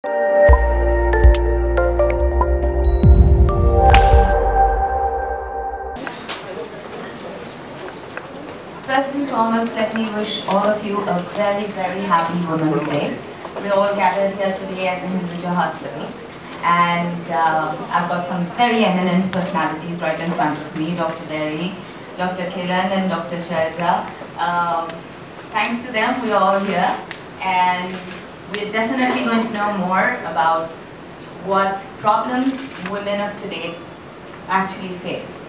First and foremost, let me wish all of you a very, very happy Women's Day. We're all gathered here today at the Hinduja hospital. And I've got some very eminent personalities right in front of me, Dr. Berry, Dr. Kiran and Dr. Sharda. Thanks to them, we're all here. And we're definitely going to know more about what problems women of today actually face.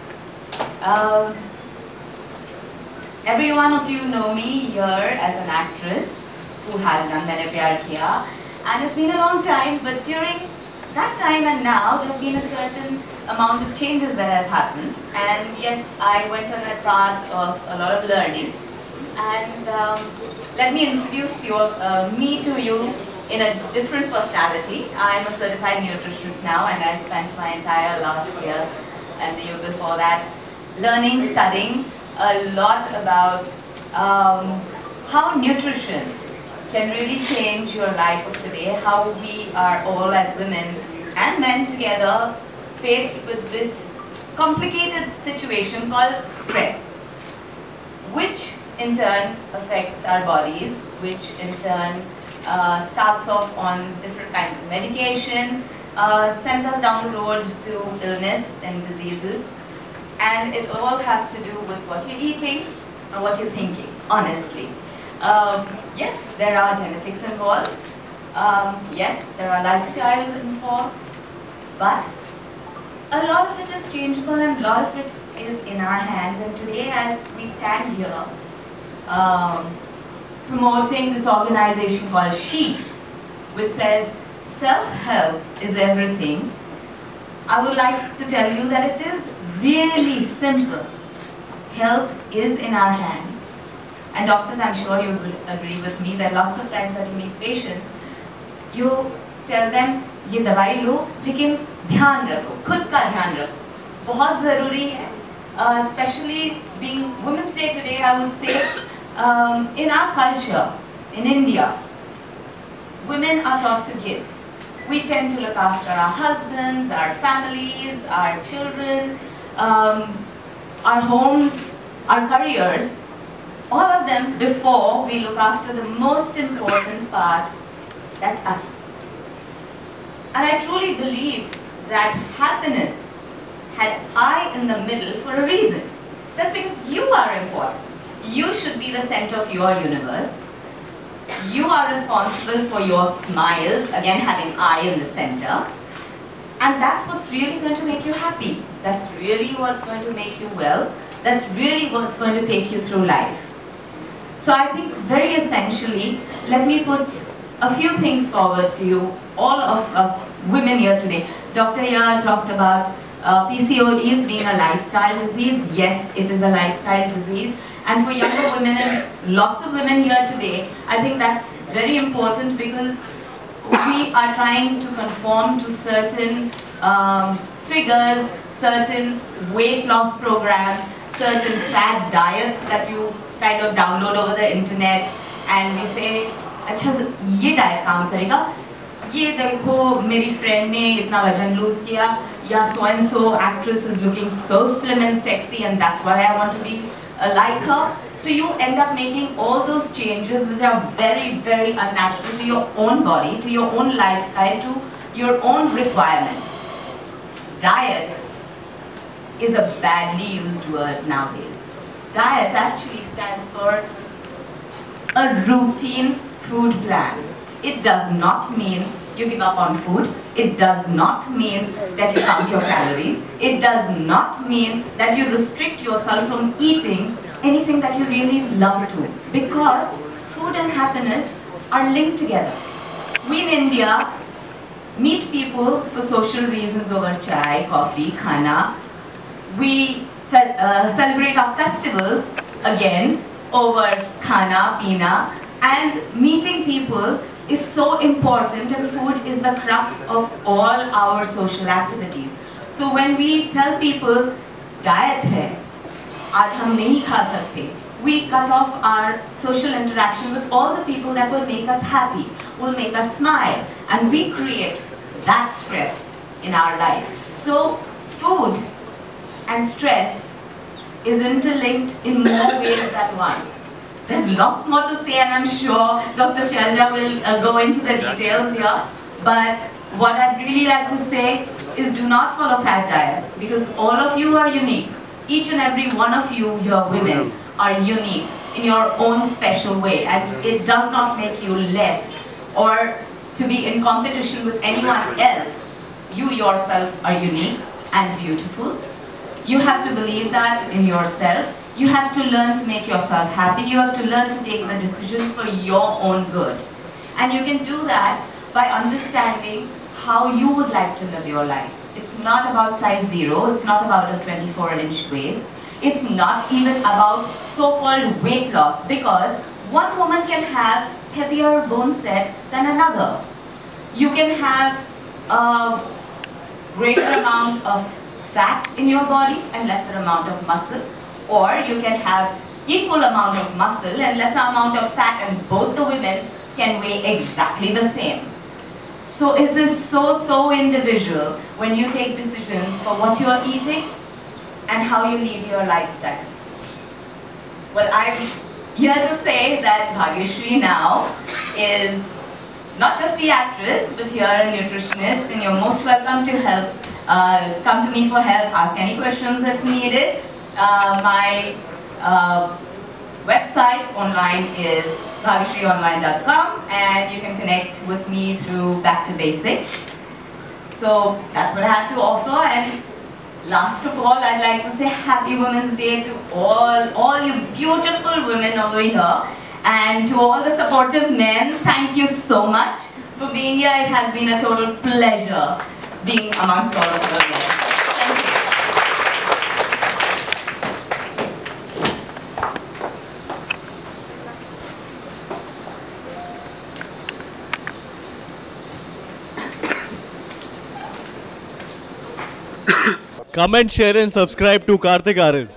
Every one of you know me here as an actress who has done Maine Pyar Kiya, and it's been a long time, but during that time and now there have been a certain amount of changes that have happened. And yes, I went on a path of a lot of learning, and let me introduce me to you in a different personality. I'm a certified nutritionist now, and I spent my entire last year and the year before that learning, studying a lot about how nutrition can really change your life of today, how we are all as women and men together faced with this complicated situation called stress, which in turn affects our bodies, which in turn starts off on different kinds of medication, sends us down the road to illness and diseases. And it all has to do with what you're eating and what you're thinking, honestly. Yes, there are genetics involved. Yes, there are lifestyles involved. But a lot of it is changeable and a lot of it is in our hands. And today, as we stand here, promoting this organization called SHE, which says self-help is everything, I would like to tell you that it is really simple. Help is in our hands. And doctors, I'm sure you would agree with me that lots of times that you meet patients, you tell them, ये दवाई लो, लेकिन ध्यान रखो, खुद का ध्यान रखो, बहुत ज़रूरी है. Especially being Women's Day today, I would say, in our culture, in India, women are taught to give. We tend to look after our husbands, our families, our children, our homes, our careers, all of them before we look after the most important part, that's us. And I truly believe that happiness had I in the middle for a reason. That's because you are important. You should be the center of your universe. You are responsible for your smiles, again having I in the center. And that's what's really going to make you happy. That's really what's going to make you well. That's really what's going to take you through life. So I think very essentially, let me put a few things forward to you, all of us women here today. Dr. here talked about PCODs being a lifestyle disease. Yes, it is a lifestyle disease. And for younger women and lots of women here today, I think that's very important because we are trying to conform to certain figures, certain weight loss programs, certain fad diets that you kind of download over the internet, and we say, अच्छा ये diet काम करेगा, ये देखो मेरी friend ने इतना वजन lose किया, या so and so actress is looking so slim and sexy and that's why I want to be like her. So you end up making all those changes which are very, very unnatural to your own body, to your own lifestyle, to your own requirement. Diet is a badly used word nowadays. Diet actually stands for a routine food plan. It does not mean you give up on food. It does not mean that you count your calories. It does not mean that you restrict yourself from eating anything that you really love to. Because food and happiness are linked together. We in India meet people for social reasons over chai, coffee, khana. We celebrate our festivals again over khana, pina, and meeting people is so important, and food is the crux of all our social activities. So when we tell people diet hai, aaj hum nahi kha sakte, we cut off our social interaction with all the people that will make us happy, will make us smile, and we create that stress in our life. So food and stress is interlinked in more ways than one. There's lots more to say, and I'm sure Dr. Shelja will go into the details here. But what I'd really like to say is do not follow fad diets, because all of you are unique. Each and every one of you, your women, are unique in your own special way, and it does not make you less or to be in competition with anyone else. You yourself are unique and beautiful. You have to believe that in yourself. You have to learn to make yourself happy. You have to learn to take the decisions for your own good. And you can do that by understanding how you would like to live your life. It's not about size 0. It's not about a 24-inch waist. It's not even about so-called weight loss, because one woman can have heavier bone set than another. You can have a greater amount of fat in your body and lesser amount of muscle, or you can have equal amount of muscle and lesser amount of fat, and both the women can weigh exactly the same. So it is so individual when you take decisions for what you are eating and how you lead your lifestyle. Well, I'm here to say that Bhagyashree now is not just the actress, but you're a nutritionist, and you're most welcome to help. Come to me for help, ask any questions that's needed. My website online is bhagyashreeonline.com, and you can connect with me through Back to Basics. So that's what I have to offer. And last of all, I'd like to say Happy Women's Day to all you beautiful women over here, and to all the supportive men. Thank you so much for being here. It has been a total pleasure being amongst all of you again. Thank you. Comment share and subscribe to Kartik Aaryan.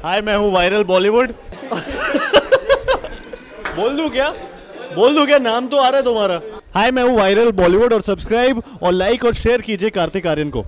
Hi, मैं हूँ viral Bollywood. बोल दूँ क्या नाम तो आ रहा है तुम्हारा। हाय, मैं हूँ वायरल बॉलीवुड, और सब्सक्राइब और लाइक और शेयर कीजिए कार्तिक आर्यन को।